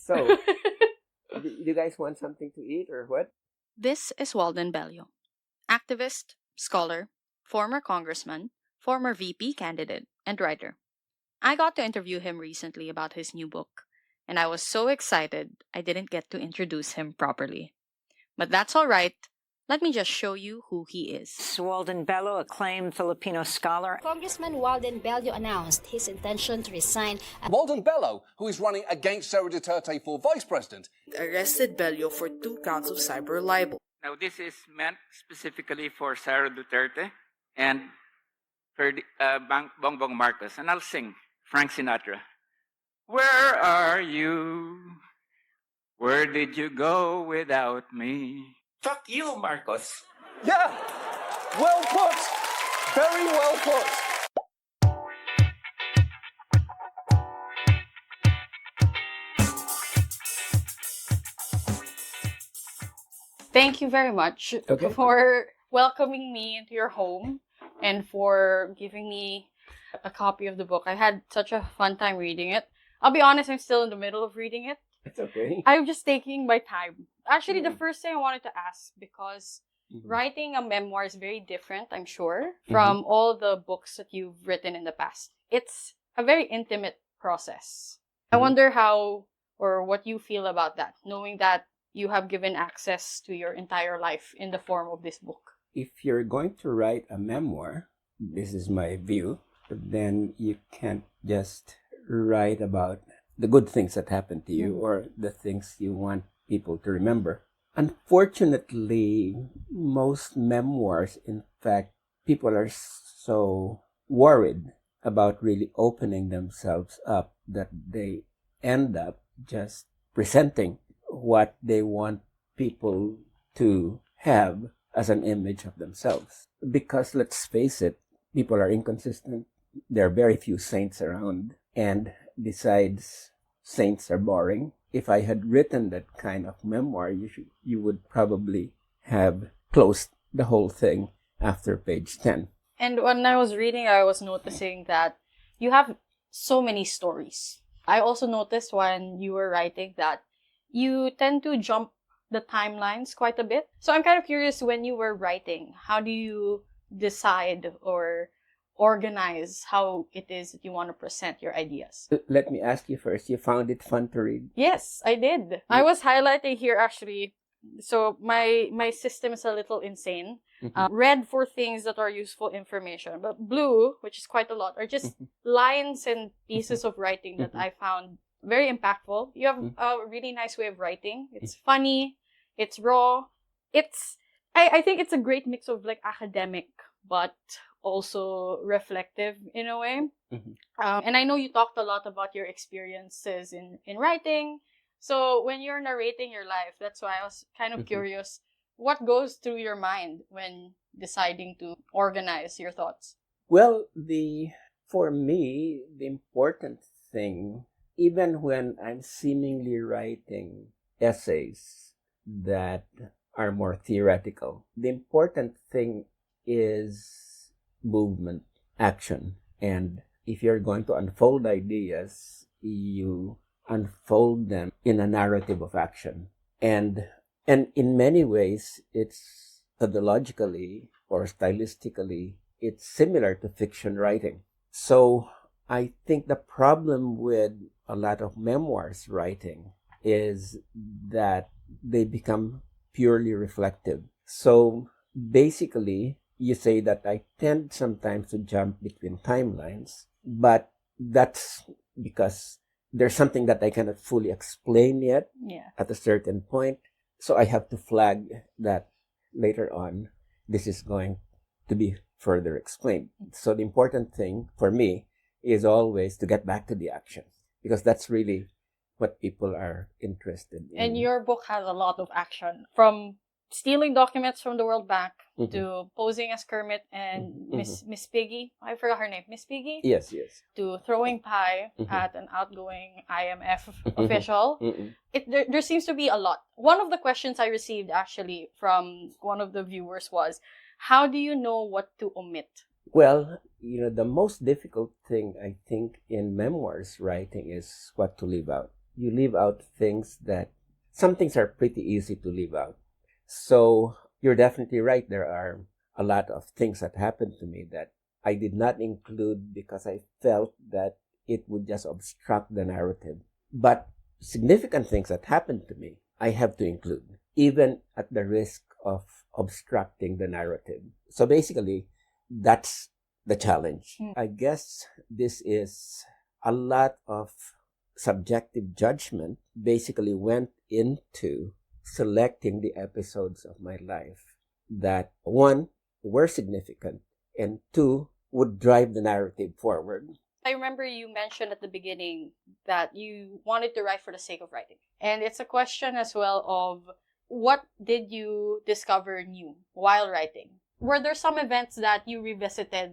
So, do you guys want something to eat or what? This is Walden Bello, activist, scholar, former congressman, former VP candidate, and writer. I got to interview him recently about his new book, and I was so excited I didn't get to introduce him properly. But that's all right. Let me just show you who he is. Walden Bello, acclaimed Filipino scholar. Congressman Walden Bello announced his intention to resign. Walden Bello, who is running against Sara Duterte for vice president, arrested Bello for 2 counts of cyber libel. Now, this is meant specifically for Sara Duterte and for Bongbong Marcos. And I'll sing Frank Sinatra. Where are you? Where did you go without me? Fuck you, Marcos. yeah, well put, very well put. Thank you very much for welcoming me into your home and for giving me a copy of the book. I had such a fun time reading it. I'll be honest, I'm still in the middle of reading it. It's okay. I'm just taking my time. Actually, the first thing I wanted to ask, because writing a memoir is very different, I'm sure, from all the books that you've written in the past. It's a very intimate process. I wonder how or what you feel about that, knowing that you have given access to your entire life in the form of this book. If you're going to write a memoir, this is my view, then you can't just write about the good things that happened to you or the things you want people to remember. Unfortunately, most memoirs, in fact, people are so worried about really opening themselves up that they end up just presenting what they want people to have as an image of themselves. Because let's face it, people are inconsistent. There are very few saints around. And besides, saints are boring. If I had written that kind of memoir, you would probably have closed the whole thing after page 10. And when I was reading, I was noticing that you have so many stories. I also noticed when you were writing that you tend to jump the timelines quite a bit. So I'm kind of curious, when you were writing, how do you decide or organize how it is that you want to present your ideas? Let me ask you first, you found it fun to read? Yes, I did. I was highlighting here actually. So my system is a little insane. Red for things that are useful information, but blue, which is quite a lot, are just lines and pieces of writing that I found very impactful. You have a really nice way of writing. It's funny, it's raw, I think it's a great mix of like academic but also reflective in a way. And I know you talked a lot about your experiences in writing. So when you're narrating your life, that's why I was kind of curious, what goes through your mind when deciding to organize your thoughts? Well, for me, the important thing, even when I'm seemingly writing essays that are more theoretical, the important thing is movement, action. And if you're going to unfold ideas, you unfold them in a narrative of action. And in many ways, it's methodologically or stylistically, it's similar to fiction writing. So I think the problem with a lot of memoirs writing is that they become purely reflective. So basically, you say that I tend sometimes to jump between timelines, but that's because there's something that I cannot fully explain yet at a certain point. So I have to flag that later on, this is going to be further explained. So the important thing for me is always to get back to the action, because that's really what people are interested in. And your book has a lot of action, from stealing documents from the World Bank to posing as Kermit and Miss Piggy. I forgot her name. Miss Piggy? Yes. To throwing pie at an outgoing IMF official. There seems to be a lot. One of the questions I received actually from one of the viewers was, how do you know what to omit? Well, the most difficult thing I think in memoirs writing is what to leave out. you leave out things that, some things are pretty easy to leave out. So you're definitely right. There are a lot of things that happened to me that I did not include because I felt that it would just obstruct the narrative. But significant things that happened to me, I have to include, even at the risk of obstructing the narrative. So basically, that's the challenge. I guess this is a lot of subjective judgment basically went into selecting the episodes of my life that, one, were significant, and two, would drive the narrative forward. I remember you mentioned at the beginning that you wanted to write for the sake of writing. And it's a question as well of what did you discover new while writing? Were there some events that you revisited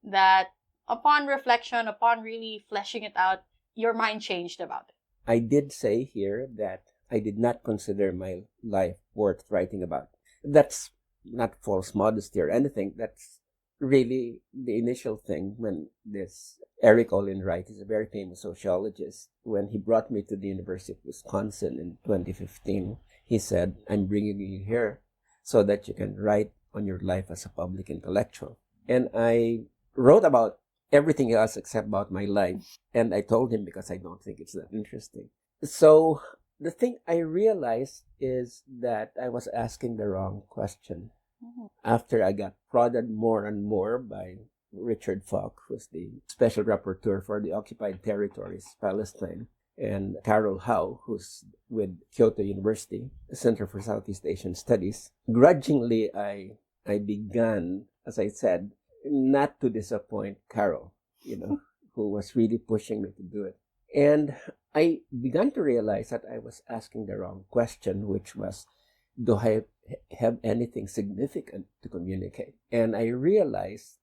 that upon reflection, upon really fleshing it out, your mind changed about it? I did say here that I did not consider my life worth writing about. That's not false modesty or anything. That's really the initial thing when this Eric Olin Wright is a very famous sociologist. When he brought me to the University of Wisconsin in 2015, he said, I'm bringing you here so that you can write on your life as a public intellectual. And I wrote about everything else except about my life. And I told him because I don't think it's that interesting. So the thing I realized is that I was asking the wrong question. After I got prodded more and more by Richard Falk, who's the special rapporteur for the occupied territories, Palestine, and Carol Howe, who's with Kyoto University, Center for Southeast Asian Studies, grudgingly I began, as I said, not to disappoint Carol, who was really pushing me to do it. And I began to realize that I was asking the wrong question, which was, do I have anything significant to communicate? And I realized,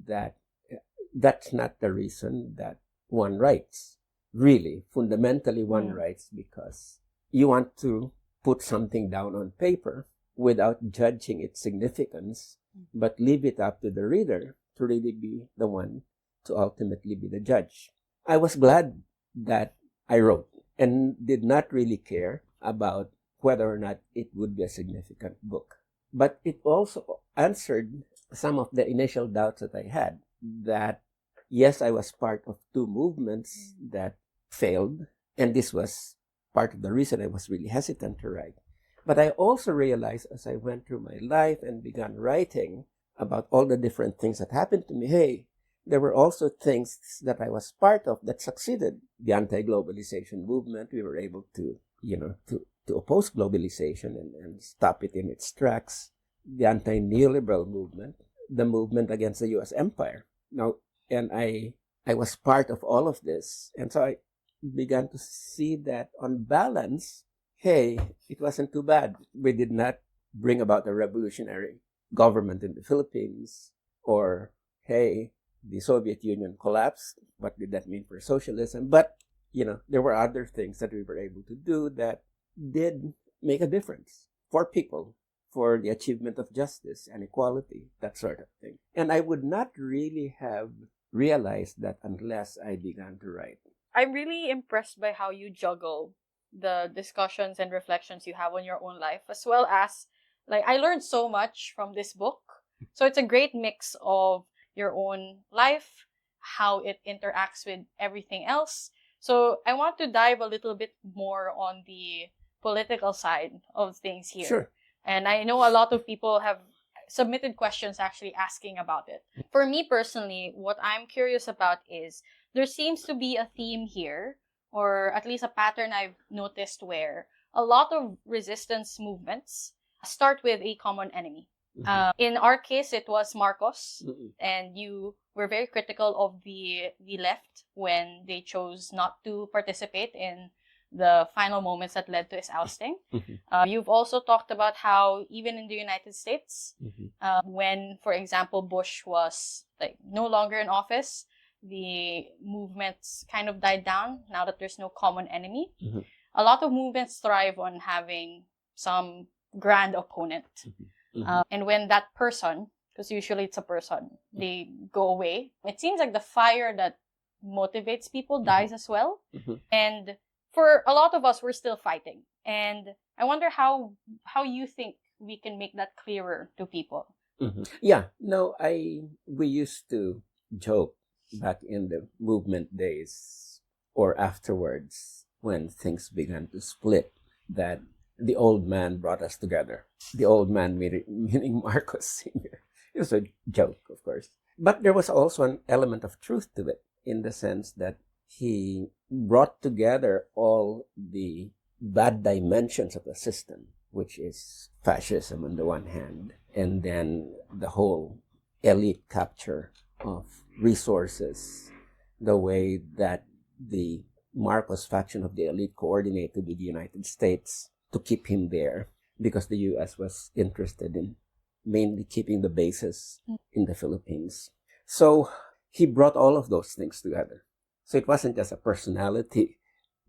that that's not the reason that one writes. Really, fundamentally, one writes because you want to put something down on paper without judging its significance, but leave it up to the reader to really be the one to ultimately be the judge. I was glad that I wrote and did not really care about whether or not it would be a significant book. But it also answered some of the initial doubts that I had, that yes, I was part of two movements that failed, and this was part of the reason I was really hesitant to write. But I also realized as I went through my life and began writing about all the different things that happened to me, hey, there were also things that I was part of that succeeded. The anti-globalization movement, we were able to, to oppose globalization and stop it in its tracks. The anti-neoliberal movement, the movement against the U.S. empire. Now, and I was part of all of this. And so I began to see that on balance, hey, it wasn't too bad. We did not bring about a revolutionary government in the Philippines, or, hey, the Soviet Union collapsed. What did that mean for socialism? But, there were other things that we were able to do that did make a difference for people, for the achievement of justice and equality, that sort of thing. And I would not really have realized that unless I began to write. I'm really impressed by how you juggle the discussions and reflections you have on your own life, as well as, I learned so much from this book. So it's a great mix of your own life, how it interacts with everything else. So I want to dive a little bit more on the political side of things here. Sure. And I know a lot of people have submitted questions actually asking about it. For me personally, what I'm curious about is there seems to be a theme here, or at least a pattern I've noticed, where a lot of resistance movements start with a common enemy. In our case, it was Marcos, and you were very critical of the left when they chose not to participate in the final moments that led to his ousting. You've also talked about how even in the United States, when, for example, Bush was no longer in office, the movements kind of died down now that there's no common enemy. A lot of movements thrive on having some grand opponent. And when that person, because usually it's a person, they go away, it seems like the fire that motivates people dies as well. And for a lot of us, we're still fighting. And I wonder how you think we can make that clearer to people. Yeah, no, we used to joke back in the movement days or afterwards when things began to split that the old man brought us together. The old man meaning Marcos Sr. It was a joke, of course. But there was also an element of truth to it in the sense that he brought together all the bad dimensions of the system, which is fascism on the one hand, and then the whole elite capture of resources, the way that the Marcos faction of the elite coordinated with the United States to keep him there because the U.S. was interested in mainly keeping the bases in the Philippines. So he brought all of those things together. So it wasn't just a personality,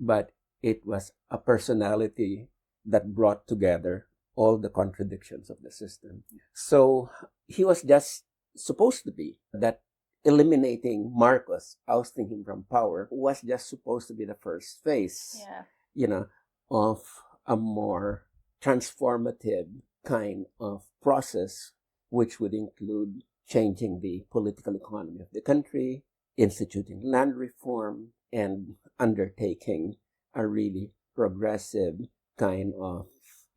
but it was a personality that brought together all the contradictions of the system. So he was just supposed to be that eliminating Marcos, ousting him from power, was just supposed to be the first phase, of a more transformative kind of process, which would include changing the political economy of the country, instituting land reform, and undertaking a really progressive kind of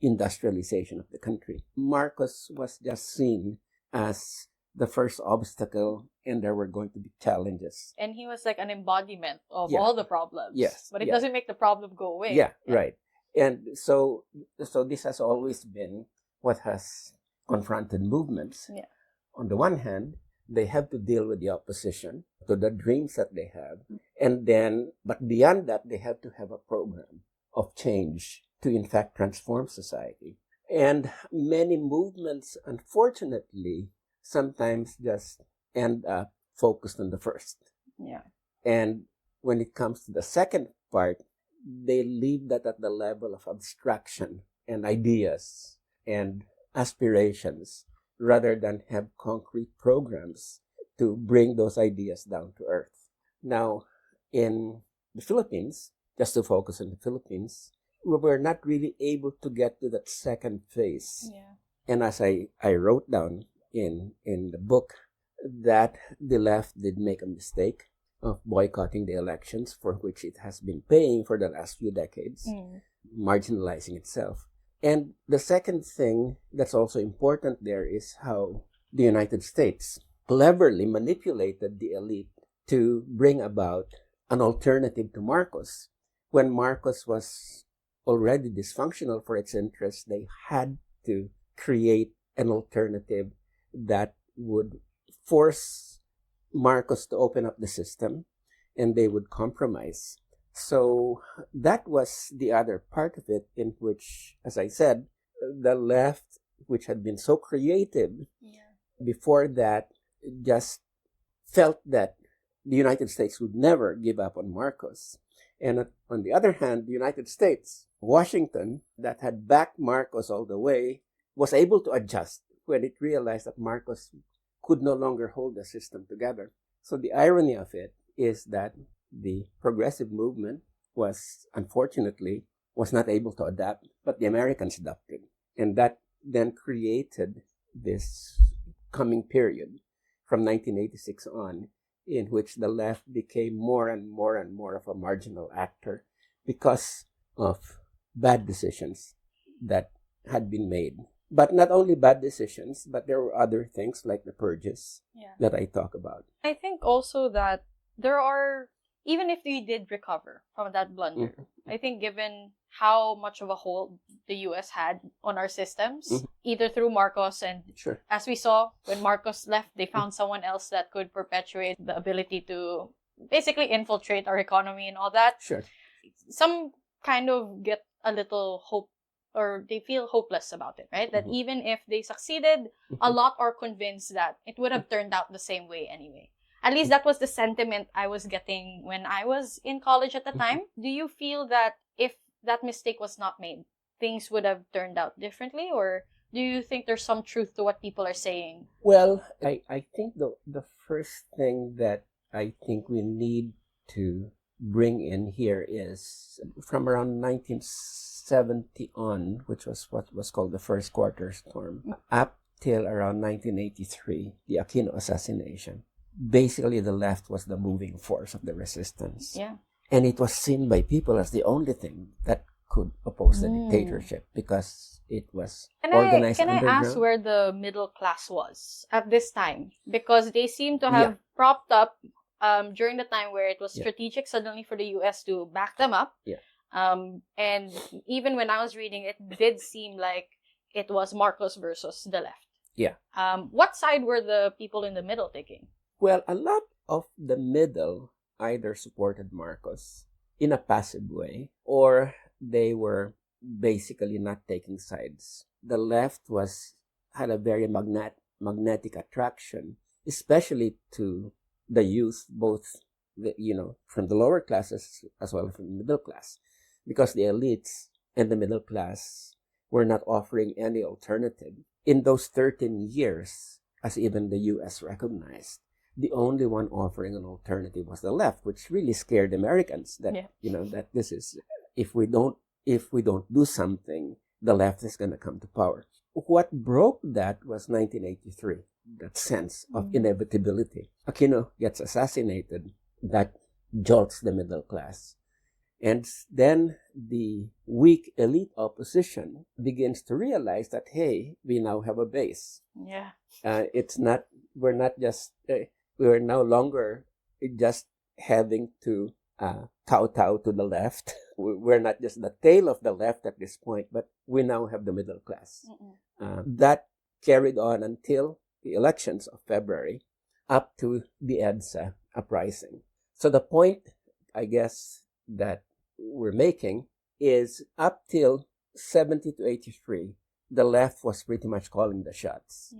industrialization of the country. Marcos was just seen as the first obstacle, and there were going to be challenges. And he was like an embodiment of all the problems. Yes. But it doesn't make the problem go away. Yeah, right. And so this has always been what has confronted movements. Yeah. On the one hand, they have to deal with the opposition to the dreams that they have. And then, but beyond that, they have to have a program of change to, in fact, transform society. And many movements, unfortunately, sometimes just end up focused on the first. Yeah. And when it comes to the second part, they leave that at the level of abstraction and ideas and aspirations rather than have concrete programs to bring those ideas down to earth. Now, in the Philippines, just to focus on the Philippines, we were not really able to get to that second phase. Yeah. And as I wrote down in the book, that the left did make a mistake of boycotting the elections, for which it has been paying for the last few decades, marginalizing itself. And the second thing that's also important there is how the United States cleverly manipulated the elite to bring about an alternative to Marcos. When Marcos was already dysfunctional for its interests, they had to create an alternative that would force Marcos to open up the system, and they would compromise. So that was the other part of it, in which, as I said, the left, which had been so creative before that, just felt that the United States would never give up on Marcos. And on the other hand, the United States, Washington, that had backed Marcos all the way, was able to adjust when it realized that Marcos could no longer hold the system together. So the irony of it is that the progressive movement was not able to adapt, but the Americans adapted. And that then created this coming period from 1986 on, in which the left became more and more and more of a marginal actor because of bad decisions that had been made. But not only bad decisions, but there were other things like the purges that I talk about. I think also that there are, even if we did recover from that blunder, I think given how much of a hold the U.S. had on our systems, either through Marcos and as we saw, when Marcos left, they found someone else that could perpetuate the ability to basically infiltrate our economy and all that. Some kind of get a little hope, or they feel hopeless about it, right? That even if they succeeded, a lot are convinced that it would have turned out the same way anyway. At least that was the sentiment I was getting when I was in college at the time. Do you feel that if that mistake was not made, things would have turned out differently? Or do you think there's some truth to what people are saying? Well, I think the first thing that I think we need to bring in here is from around 1970 on, which was what was called the first quarter storm, up till around 1983, the Aquino assassination. Basically, the left was the moving force of the resistance. Yeah. And it was seen by people as the only thing that could oppose the dictatorship because it was organized Can I underground. ask where the middle class was at this time? Because they seem to have propped up during the time where it was strategic suddenly for the US to back them up. Yeah. And even when I was reading, it did seem like it was Marcos versus the left. Yeah. What side were the people in the middle taking? Well, a lot of the middle either supported Marcos in a passive way or they were basically not taking sides. The left had a very magnetic attraction, especially to the youth, both from the lower classes as well as from the middle class, because the elites and the middle class were not offering any alternative. In those 13 years, as even the U.S. recognized, the only one offering an alternative was the left, which really scared Americans that that this is if we don't do something, the left is going to come to power. What broke that was 1983, that sense of inevitability. Aquino gets assassinated, that jolts the middle class. And then the weak elite opposition begins to realize that, hey, we now have a base. Yeah. We're no longer just having to kowtow to the left. We're not just the tail of the left at this point, but we now have the middle class. That carried on until the elections of February, up to the EDSA uprising. So the point, I guess, that we're making is up till 70 to 83, the left was pretty much calling the shots.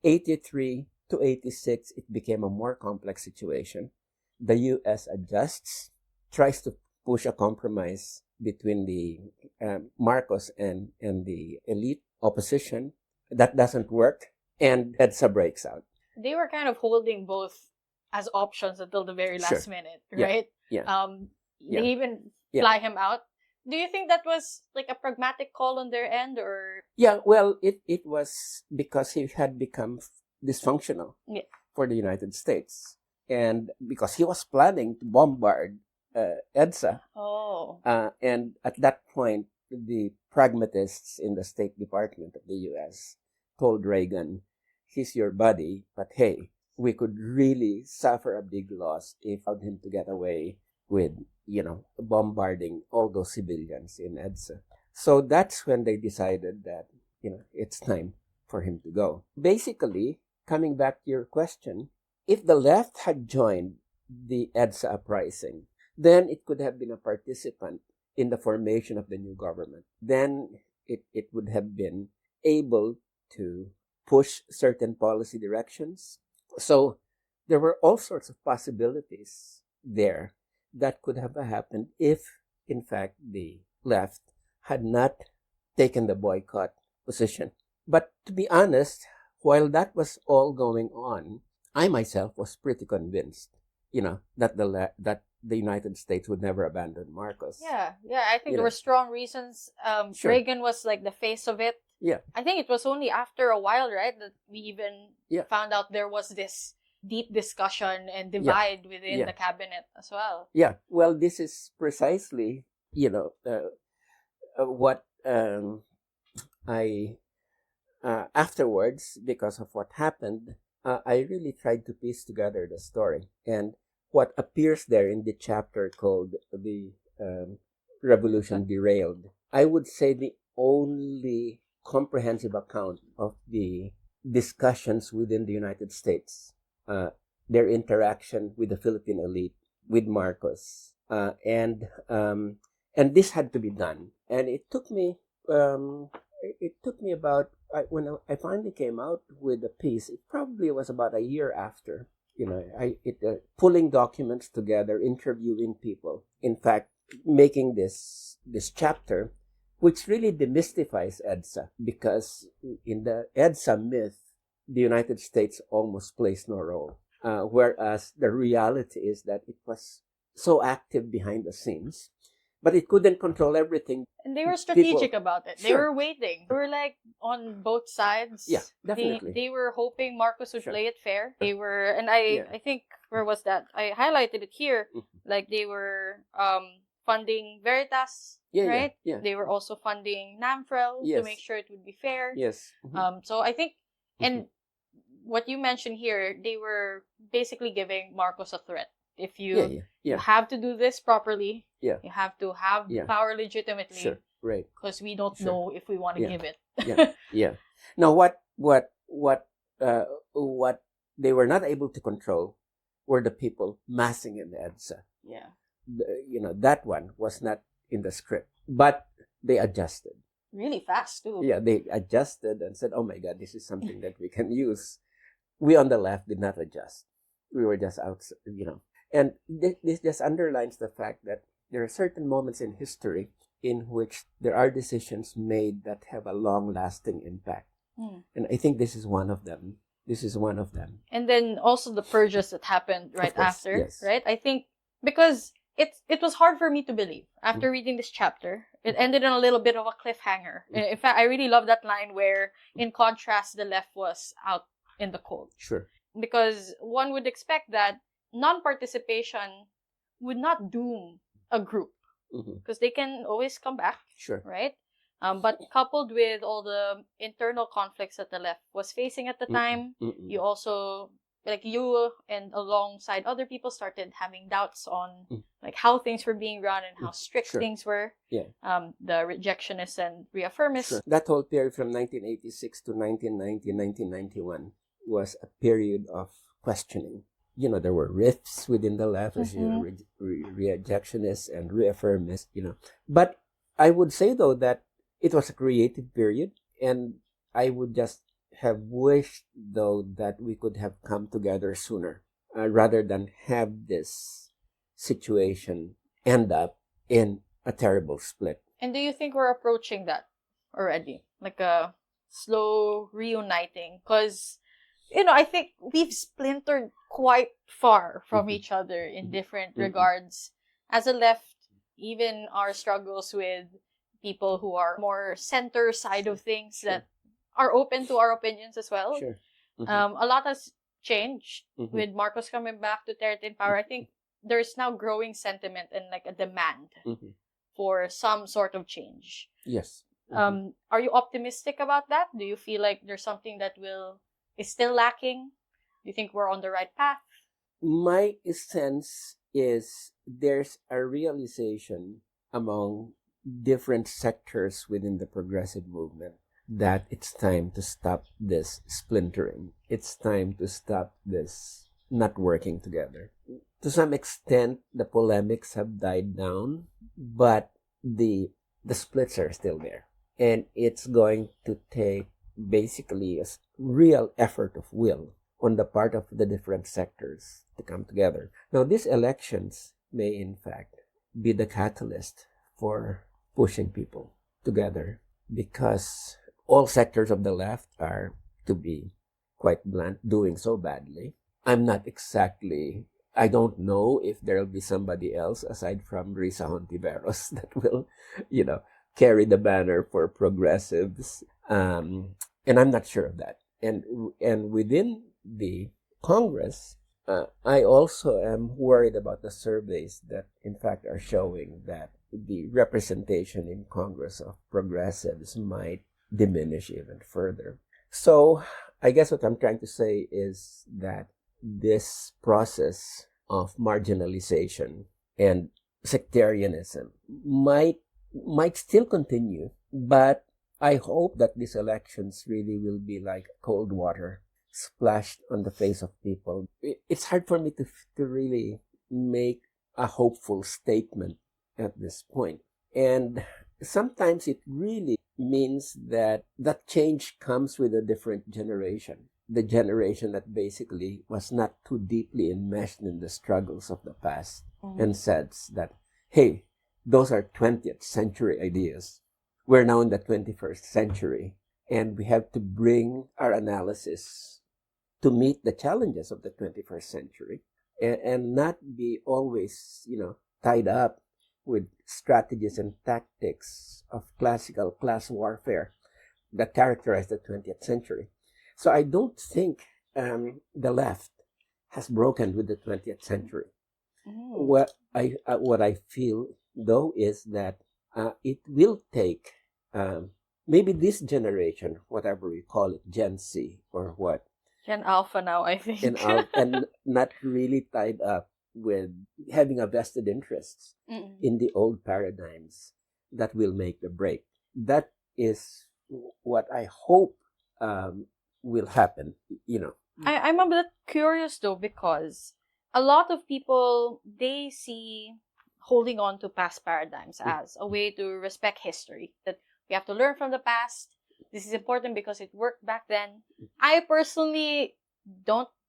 83 to 86, it became a more complex situation. The U.S. adjusts, tries to push a compromise between the Marcos and the elite opposition. That doesn't work, and EDSA breaks out. They were kind of holding both as options until the very last minute, right? They even fly him out. Do you think that was like a pragmatic call on their end, or? Yeah, well, it was because he had become dysfunctional for the United States, and because he was planning to bombard EDSA. And at that point, the pragmatists in the State Department of the U.S. told Reagan, he's your buddy, but hey, we could really suffer a big loss if we allowed him to get away with, bombarding all those civilians in EDSA. So that's when they decided that, it's time for him to go. Basically, coming back to your question, if the left had joined the EDSA uprising, then it could have been a participant in the formation of the new government. Then it would have been able to push certain policy directions. So there were all sorts of possibilities there that could have happened if, in fact, the left had not taken the boycott position. But to be honest, while that was all going on, I myself was pretty convinced, that the United States would never abandon Marcos. Yeah. I think there were strong reasons. Reagan was like the face of it. Yeah. I think it was only after a while, right, that we even found out there was this deep discussion and divide within the cabinet as well. Yeah. Well, this is precisely, what I afterwards, because of what happened, I really tried to piece together the story. And what appears there in the chapter called The Revolution Derailed, I would say the only comprehensive account of the discussions within the United States, their interaction with the Philippine elite, with Marcos, and this had to be done. And it took me about, when I finally came out with the piece, it probably was about a year after. Pulling documents together, interviewing people. In fact, making this chapter, which really demystifies EDSA, because in the EDSA myth, the United States almost plays no role. Whereas the reality is that it was so active behind the scenes, but it couldn't control everything. And they were strategic about it. They Sure. were waiting. They were like on both sides. Yeah, definitely. They were hoping Marcos would Sure. play it fair. They were, and Yeah. I think, where was that? I highlighted it here. Mhm. Like they were funding Veritas, Yeah, yeah, right? yeah. They were also funding NAMFREL to Yes. make sure it would be fair. Yes. Mhm. So I think, and what you mentioned here, they were basically giving Marcos a threat. If you Yeah, yeah, you yeah. have to do this properly, Yeah. you have to have Yeah. power legitimately, Sure. Right. because we don't Sure. know if we want to Yeah. give it. Yeah. Yeah. Now, what they were not able to control were the people massing in the EDSA. Yeah. That one was not in the script, but they adjusted. Really fast too. Yeah, they adjusted and said, "Oh my God, this is something that we can use." We on the left did not adjust. We were just out, And this just underlines the fact that there are certain moments in history in which there are decisions made that have a long-lasting impact. And I think this is one of them. And then also the purges that happened right course, after, yes. right? I think because it was hard for me to believe after reading this chapter. It ended on a little bit of a cliffhanger. In fact, I really love that line where, in contrast, the left was out in the cold. Sure. Because one would expect that non-participation would not doom a group, because they can always come back, Sure. right? But coupled with all the internal conflicts that the left was facing at the time, you also, like you and alongside other people, started having doubts on like how things were being run and how strict Sure. things were. Yeah. The rejectionists and reaffirmists. Sure. That whole period from 1986 to 1990, 1991 was a period of questioning. There were rifts within the left, as rejectionists and reaffirmists, But I would say, though, that it was a creative period, and I would just have wished, though, that we could have come together sooner, rather than have this situation end up in a terrible split. And do you think we're approaching that already? Like a slow reuniting? Because, I think we've splintered quite far from each other in different regards. As a left, even our struggles with people who are more center side of things that are open to our opinions as well. Sure. A lot has changed with Marcos coming back to Duterte in power. I think there's now growing sentiment and like a demand for some sort of change. Yes. Are you optimistic about that? Do you feel like there's something that is still lacking? Do you think we're on the right path? My sense is there's a realization among different sectors within the progressive movement that it's time to stop this splintering. It's time to stop this not working together. To some extent, the polemics have died down, but the splits are still there. And it's going to take basically a real effort of will on the part of the different sectors to come together. Now, these elections may, in fact, be the catalyst for pushing people together, because all sectors of the left are, to be quite blunt, doing so badly. I don't know if there'll be somebody else aside from Risa Hontiveros that will, carry the banner for progressives. And I'm not sure of that. And within the Congress, I also am worried about the surveys that, in fact, are showing that the representation in Congress of progressives might diminish even further. So I guess what I'm trying to say is that this process of marginalization and sectarianism might still continue, but I hope that these elections really will be like cold water splashed on the face of people. It's hard for me to really make a hopeful statement at this point. And sometimes it really means that change comes with a different generation. The generation that basically was not too deeply enmeshed in the struggles of the past and says that, hey, those are 20th century ideas. We're now in the 21st century, and we have to bring our analysis to meet the challenges of the 21st century. and not be always, tied up with strategies and tactics of classical class warfare that characterized the 20th century. So I don't think the left has broken with the 20th century. What I feel, though, is that it will take maybe this generation, whatever we call it, Gen Z or what, Gen Alpha now, I think. and not really tied up with having a vested interest in the old paradigms that will make the break. That is what I hope will happen, I'm a bit curious though, because a lot of people, they see holding on to past paradigms as a way to respect history, that we have to learn from the past. This is important because it worked back then. I personally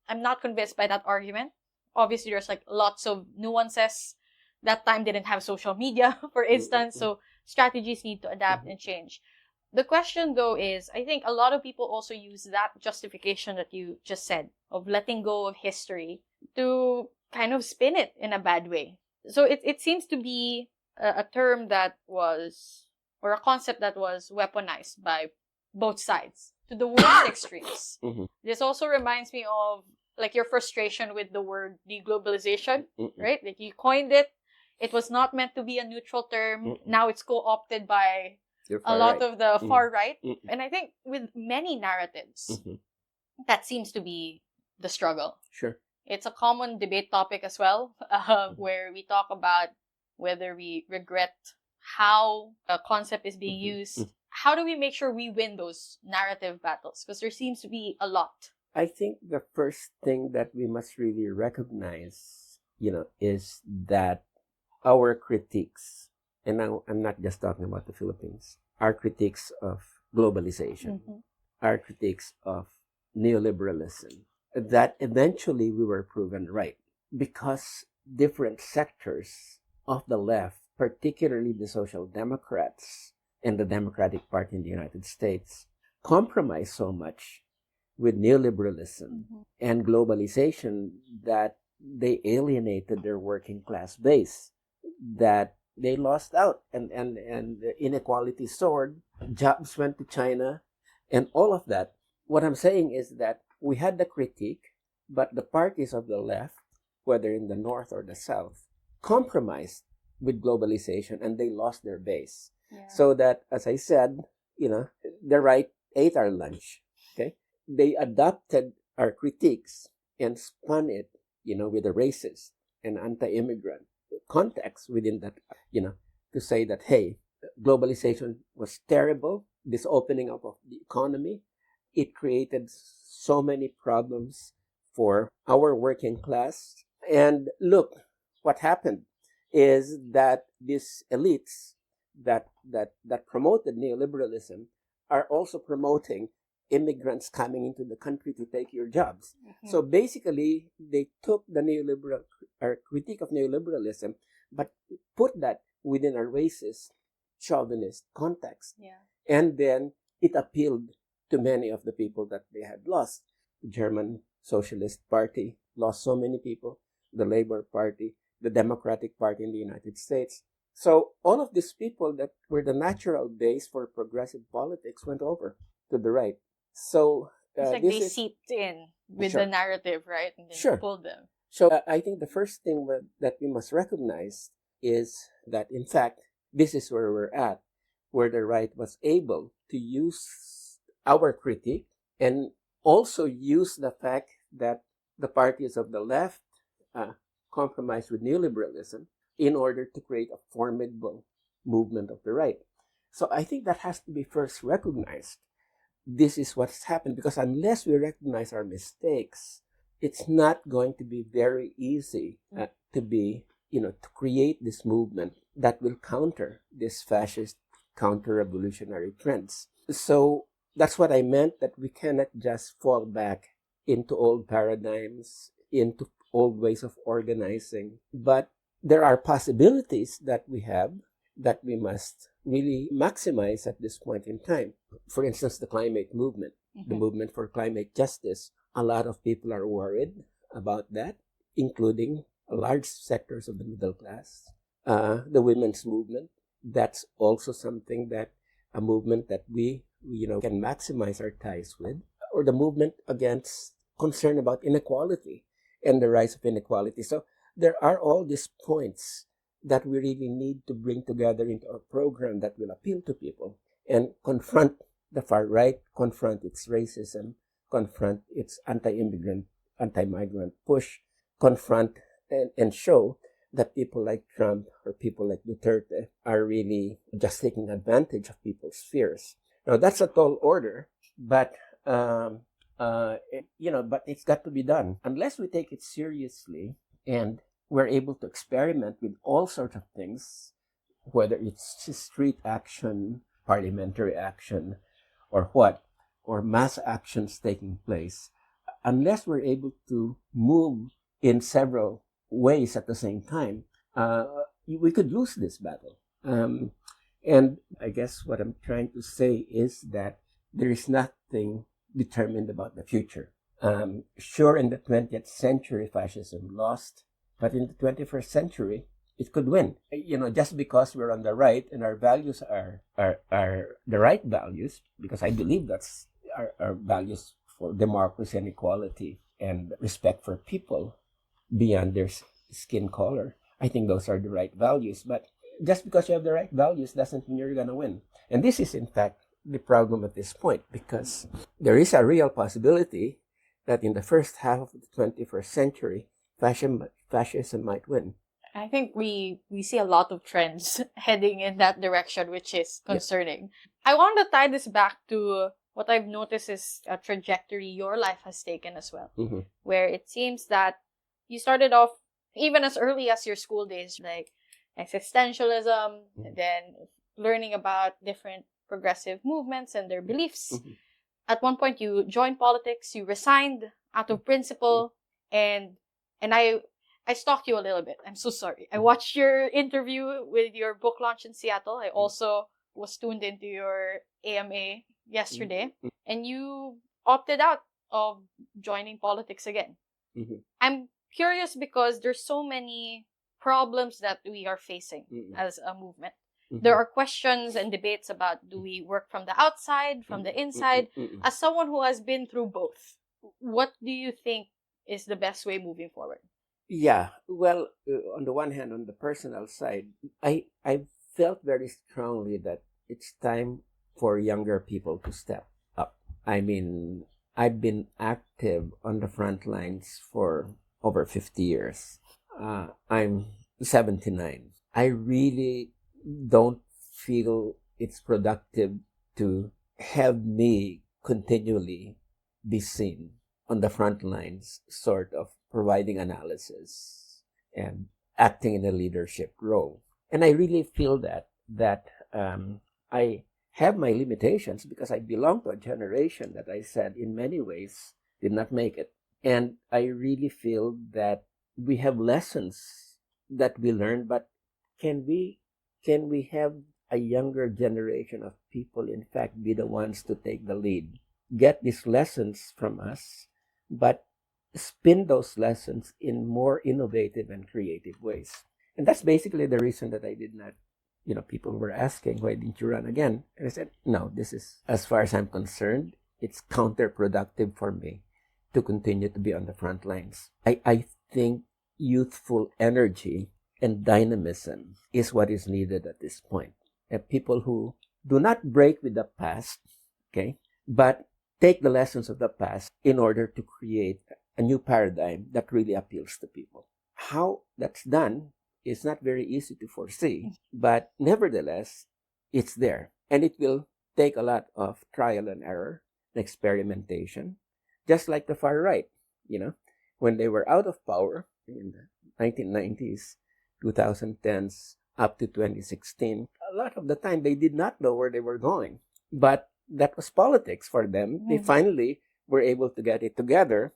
I'm not convinced by that argument. Obviously, there's like lots of nuances. That time didn't have social media, for instance, so strategies need to adapt and change. The question, though, is I think a lot of people also use that justification that you just said of letting go of history to kind of spin it in a bad way. So it seems to be a term that was, or a concept that was weaponized by both sides to the worst extremes. This also reminds me of like your frustration with the word deglobalization, right? Like you coined it. It was not meant to be a neutral term. Now it's co-opted by a lot of the far right. And I think with many narratives, that seems to be the struggle. Sure. It's a common debate topic as well, where we talk about whether we regret how a concept is being used. How do we make sure we win those narrative battles? Because there seems to be a lot. I think the first thing that we must really recognize, is that our critiques, and now I'm not just talking about the Philippines, our critiques of globalization, our critiques of neoliberalism, that eventually we were proven right because different sectors of the left, particularly the Social Democrats and the Democratic Party in the United States, compromised so much with neoliberalism and globalization that they alienated their working class base, that they lost out, and the inequality soared, jobs went to China, and all of that. What I'm saying is that we had the critique, but the parties of the left, whether in the North or the South, compromised with globalization and they lost their base. Yeah. So that, as I said, the right ate our lunch. Okay, they adopted our critiques and spun it, with a racist and anti-immigrant context within that, to say that, hey, globalization was terrible. This opening up of the economy, it created so many problems for our working class. And look, what happened is that these elites that promoted neoliberalism are also promoting immigrants coming into the country to take your jobs. So basically, they took the critique of neoliberalism, but put that within a racist, chauvinist context. Yeah. And then it appealed to many of the people that they had lost. The German Socialist Party lost so many people, the Labour Party, the Democratic Party in the United States. So all of these people that were the natural base for progressive politics went over to the right. So it's like they seeped in with the narrative, right? And then pulled them. So I think the first thing that we must recognize is that, in fact, this is where we're at, where the right was able to use our critique and also use the fact that the parties of the left compromised with neoliberalism in order to create a formidable movement of the right. So I think that has to be first recognized. This is what's happened, because unless we recognize our mistakes, it's not going to be very easy to create this movement that will counter this fascist, counter-revolutionary trends. So that's what I meant, that we cannot just fall back into old paradigms, into old ways of organizing, but there are possibilities that we have that we must really maximize at this point in time. For instance, the climate movement, the movement for climate justice. A lot of people are worried about that. including large sectors of the middle class, the women's movement. That's also something that a movement that we can maximize our ties with, or the movement against concern about inequality and the rise of inequality. So there are all these points that we really need to bring together into a program that will appeal to people and confront the far right, confront its racism, confront its anti-immigrant, anti-migrant push, confront and show that people like Trump or people like Duterte are really just taking advantage of people's fears. Now, that's a tall order, but but it's got to be done. Unless we take it seriously and we're able to experiment with all sorts of things, whether it's street action, parliamentary action, or mass actions taking place, unless we're able to move in several ways at the same time, we could lose this battle. And I guess what I'm trying to say is that there is nothing determined about the future. Sure, in the 20th century, fascism lost, but in the 21st century, it could win. Just because we're on the right and our values are the right values, because I believe that's our values for democracy and equality and respect for people beyond their skin color. I think those are the right values. But just because you have the right values doesn't mean you're going to win. And this is, in fact, the problem at this point, because there is a real possibility that in the first half of the 21st century, fascism might win. I think we see a lot of trends heading in that direction, which is concerning. Yeah. I want to tie this back to what I've noticed is a trajectory your life has taken as well, where it seems that you started off even as early as your school days, like existentialism, and then learning about different progressive movements and their beliefs. At one point, you joined politics, you resigned out of principle, and I stalked you a little bit. I'm so sorry. I watched your interview with your book launch in Seattle. I also was tuned into your AMA yesterday, and you opted out of joining politics again. I'm curious because there's so many problems that we are facing as a movement. There are questions and debates about, do we work from the outside, from the inside? As someone who has been through both, what do you think is the best way moving forward? Yeah, well, on the one hand, on the personal side, I felt very strongly that it's time for younger people to step up. I mean, I've been active on the front lines for over 50 years. I'm 79. I really don't feel it's productive to have me continually be seen on the front lines, sort of providing analysis and acting in a leadership role. And I really feel that I have my limitations because I belong to a generation that I said in many ways did not make it. And I really feel that we have lessons that we learned, but can we have a younger generation of people, in fact, be the ones to take the lead, get these lessons from us, but spin those lessons in more innovative and creative ways. And that's basically the reason that I did not, people were asking, why didn't you run again? And I said, no, this is, as far as I'm concerned, it's counterproductive for me to continue to be on the front lines. I think youthful energy and dynamism is what is needed at this point. People who do not break with the past, okay, but take the lessons of the past in order to create a new paradigm that really appeals to people. How that's done is not very easy to foresee, but nevertheless, it's there. And it will take a lot of trial and error and experimentation, just like the far right, when they were out of power in the 1990s, 2010s, up to 2016, a lot of the time they did not know where they were going. But that was politics for them. They finally were able to get it together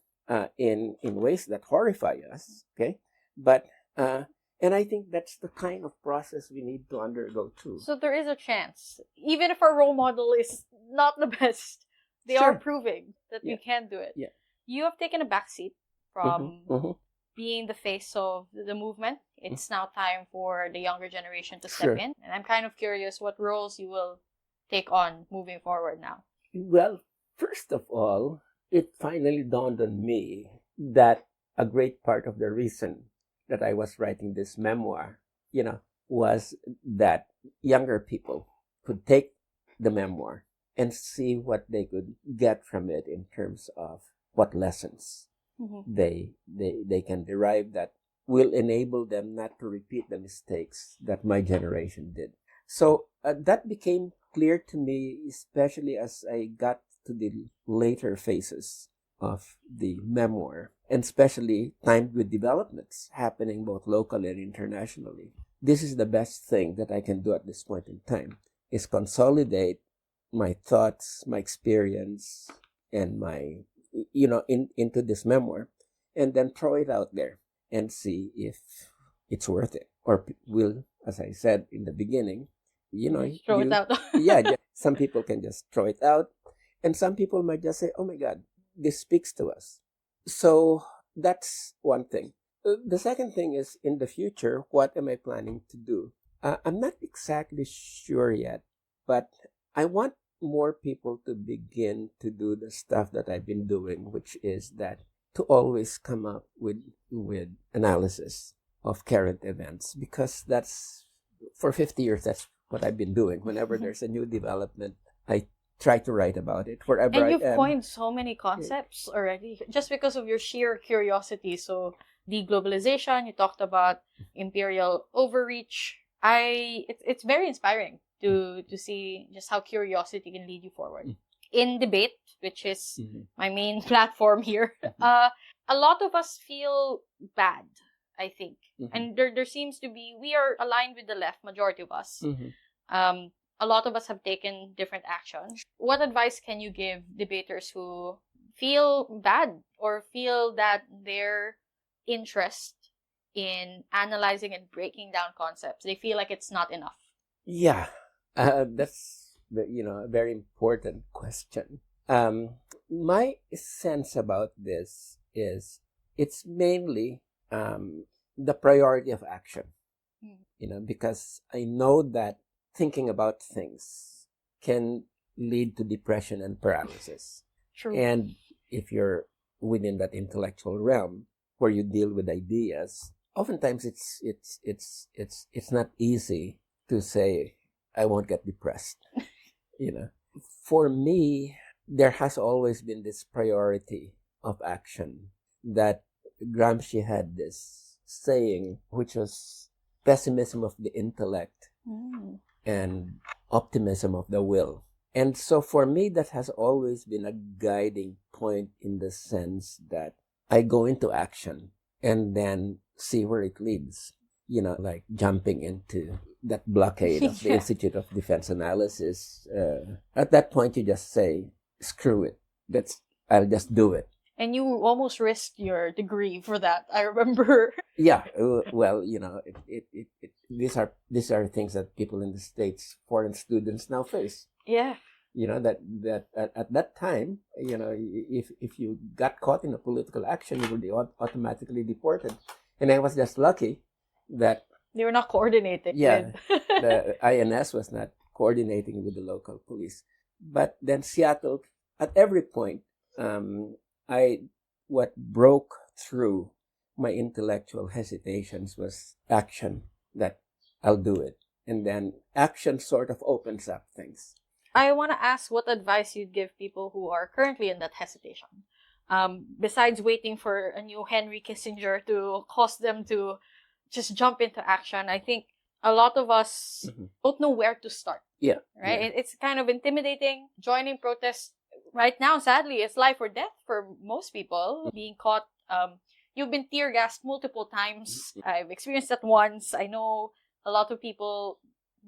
in ways that horrify us. Okay, but and I think that's the kind of process we need to undergo too. So there is a chance, even if our role model is not the best, they are proving that we can do it. Yeah. You have taken a backseat from being the face of the movement, it's now time for the younger generation to step in. And I'm kind of curious what roles you will take on moving forward now. Well, first of all, it finally dawned on me that a great part of the reason that I was writing this memoir, was that younger people could take the memoir and see what they could get from it in terms of what lessons they can derive that will enable them not to repeat the mistakes that my generation did. So that became clear to me, especially as I got to the later phases of the memoir, and especially timed with developments happening both locally and internationally. This is the best thing that I can do at this point in time, is consolidate my thoughts, my experience, and my, into this memoir, and then throw it out there and see if it's worth it, or will, as I said in the beginning, throw it out. Some people can just throw it out, and some people might just say, "Oh my God, this speaks to us." So that's one thing. The second thing is, in the future, what am I planning to do? I'm not exactly sure yet, but I want more people to begin to do the stuff that I've been doing, which is that to always come up with analysis of current events, because that's, for 50 years, that's what I've been doing. Whenever there's a new development, I try to write about it wherever and I am. you've coined so many concepts already just because of your sheer curiosity. So deglobalization, you talked about imperial overreach. It's very inspiring to see just how curiosity can lead you forward. In debate, which is my main platform here, a lot of us feel bad, I think. And there seems to be, we are aligned with the left, majority of us. A lot of us have taken different actions. What advice can you give debaters who feel bad or feel that their interest in analyzing and breaking down concepts, they feel like it's not enough? Yeah, that's a very important question. My sense about this is it's mainly the priority of action. Because I know that thinking about things can lead to depression and paralysis. True. And if you're within that intellectual realm where you deal with ideas, oftentimes it's not easy to say, I won't get depressed. For me, there has always been this priority of action, that Gramsci had this saying, which was pessimism of the intellect and optimism of the will. And so for me, that has always been a guiding point, in the sense that I go into action and then see where it leads. Like jumping into that blockade of the Institute of Defense Analysis. At that point, you just say, screw it. I'll just do it. And you almost risked your degree for that, I remember. Yeah, well, these are things that people in the States, foreign students, now face. Yeah. That at that time, if you got caught in a political action, you would be automatically deported. And I was just lucky that they were not coordinating. Yeah, the INS was not coordinating with the local police. But then Seattle, at every point, what broke through my intellectual hesitations was action, that I'll do it. And then action sort of opens up things. I want to ask what advice you'd give people who are currently in that hesitation. Besides waiting for a new Henry Kissinger to cause them to just jump into action, I think a lot of us don't know where to start. Yeah. Right? Yeah. It's kind of intimidating. Joining protests right now, sadly, is life or death for most people. Being caught, you've been tear gassed multiple times. I've experienced that once. I know a lot of people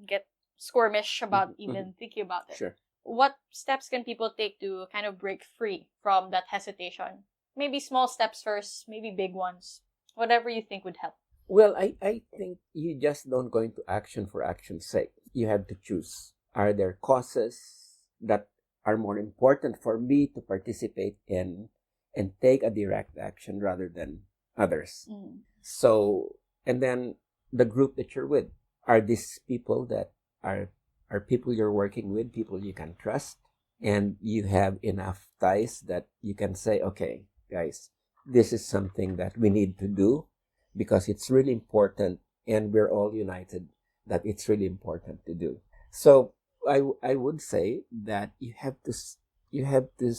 get squirmish about even thinking about it. Sure. What steps can people take to kind of break free from that hesitation? Maybe small steps first, maybe big ones. Whatever you think would help. Well, I think you just don't go into action for action's sake. You have to choose. Are there causes that are more important for me to participate in and take a direct action rather than others. Mm. So, and then the group that you're with, are these people that are people you're working with, people you can trust, and you have enough ties that you can say, okay, guys, this is something that we need to do because it's really important, and we're all united that it's really important to do. So I would say that you have to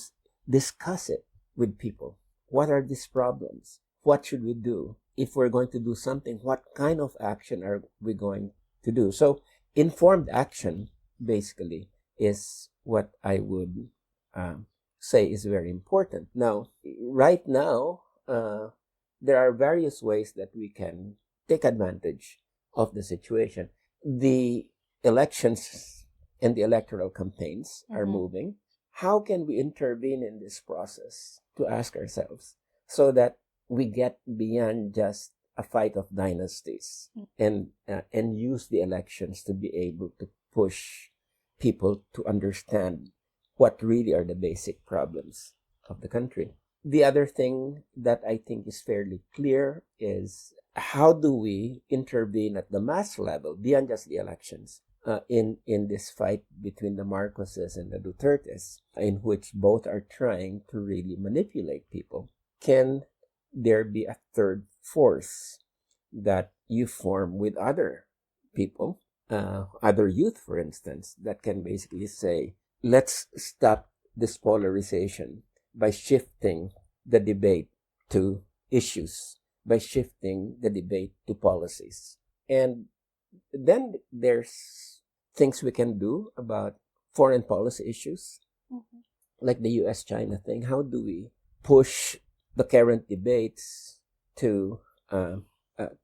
discuss it with people. What are these problems? What should we do? If we're going to do something, what kind of action are we going to do? So informed action basically is what I would say is very important. Now, right now, there are various ways that we can take advantage of the situation. The elections and the electoral campaigns are moving. How can we intervene in this process, to ask ourselves, so that we get beyond just a fight of dynasties and use the elections to be able to push people to understand what really are the basic problems of the country. The other thing that I think is fairly clear is, how do we intervene at the mass level beyond just the elections in this fight between the Marcoses and the Dutertes, in which both are trying to really manipulate people? Can there be a third force that you form with other people, other youth, for instance, that can basically say, let's stop this polarization by shifting the debate to issues, by shifting the debate to policies? And then there's things we can do about foreign policy issues, like the US-China thing. How do we push the current debates to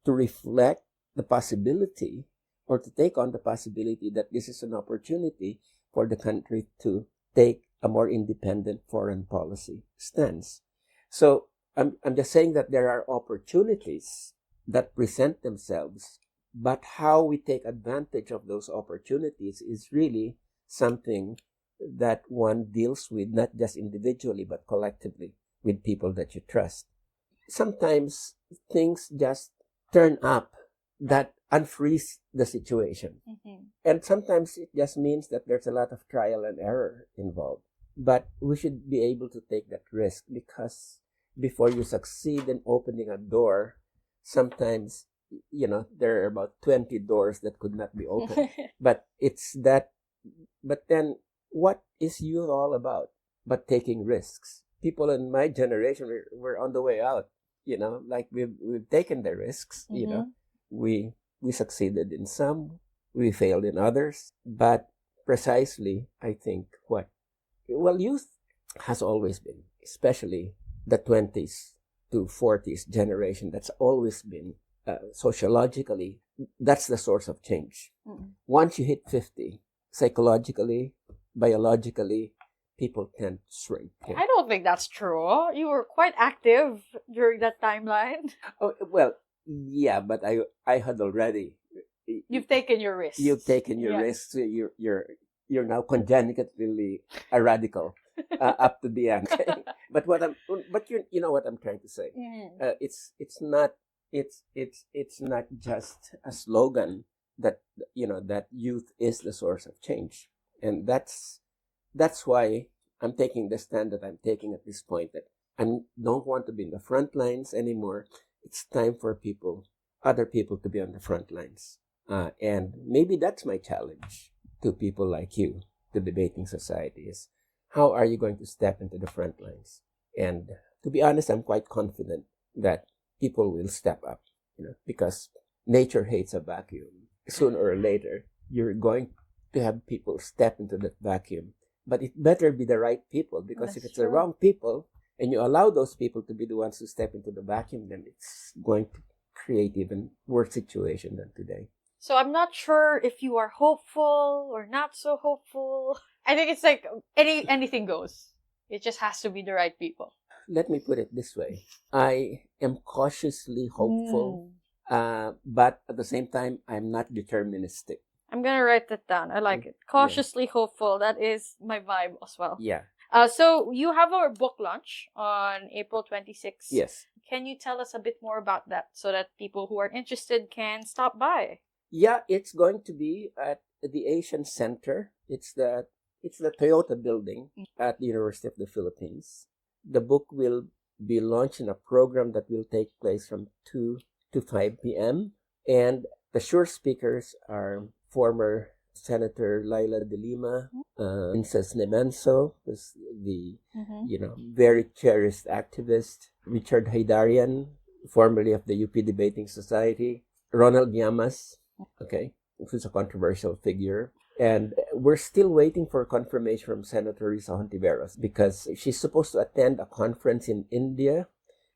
reflect the possibility, or to take on the possibility, that this is an opportunity for the country to take a more independent foreign policy stance? So I'm just saying that there are opportunities that present themselves, but how we take advantage of those opportunities is really something that one deals with, not just individually, but collectively, with people that you trust. Sometimes things just turn up that unfreeze the situation. And sometimes it just means that there's a lot of trial and error involved. But we should be able to take that risk, because before you succeed in opening a door, sometimes, there are about 20 doors that could not be opened. But then what is youth all about but taking risks? People in my generation were on the way out, like we've taken the risks, we succeeded in some, we failed in others. But precisely, I think youth has always been, especially the 20s to 40s generation, that's always been sociologically, that's the source of change. Once you hit 50, psychologically, biologically, people tend to shrink. Yeah. I don't think that's true. You were quite active during that timeline. Oh, well, yeah, but I had already. You've taken your risks. You've taken your risks. You're now congenitally a radical up to the end. But you know what I'm trying to say. It's not just a slogan that that youth is the source of change, and that's why I'm taking the stand that I'm taking at this point, that I don't want to be in the front lines anymore. It's time for other people to be on the front lines. And maybe that's my challenge to people like you, the debating society, is how are you going to step into the front lines? And to be honest, I'm quite confident that people will step up, because nature hates a vacuum. Sooner or later, you're going to have people step into that vacuum. But it better be the right people, because if it's the wrong people, and you allow those people to be the ones who step into the vacuum, then it's going to create even worse situation than today. So I'm not sure if you are hopeful or not so hopeful. I think it's like anything goes. It just has to be the right people. Let me put it this way. I am cautiously hopeful, but at the same time, I'm not deterministic. I'm going to write that down. I like it. Cautiously hopeful. That is my vibe as well. Yeah. So you have our book launch on April 26th. Yes. Can you tell us a bit more about that so that people who are interested can stop by? Yeah, it's going to be at the Asian Center. It's the Toyota building at the University of the Philippines. The book will be launched in a program that will take place from 2 to 5 p.m. And the sure speakers are former Senator Laila de Lima, Princess Nemenso, who's the very cherished activist, Richard Haydarian, formerly of the UP Debating Society, Ronald Llamas, who's a controversial figure. And we're still waiting for confirmation from Senator Risa Hontiveros because she's supposed to attend a conference in India.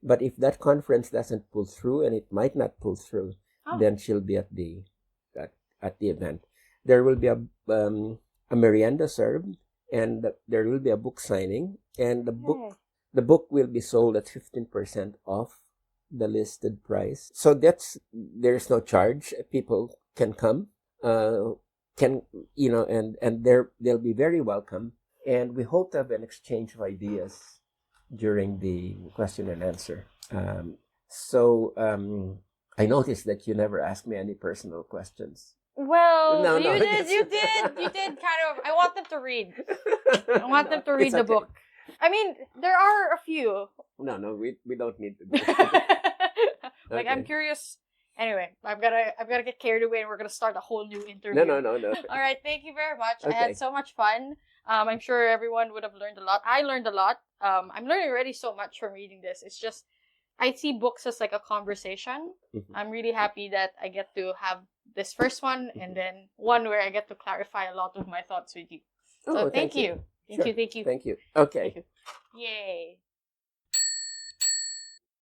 But if that conference doesn't pull through, and it might not pull through, then she'll be at the event. There will be a merienda served, and there will be a book signing, and the book will be sold at 15% off the listed price. So there's no charge. People can come, and they'll be very welcome. And we hope to have an exchange of ideas during the question and answer. I noticed that you never asked me any personal questions. Well, No, you did kind of. I want them to read. I want them to read the book. I mean, there are a few. No, we don't need to do Like, I'm curious. Anyway, I've gotta get carried away, and we're gonna start a whole new interview. No. All right, thank you very much. Okay. I had so much fun. I'm sure everyone would have learned a lot. I learned a lot. I'm learning already so much from reading this. It's just, I see books as like a conversation. Mm-hmm. I'm really happy that I get to have this first one, and then one where I get to clarify a lot of my thoughts with you. So thank you. Sure. Thank you. Thank you. Okay. Thank you. Yay.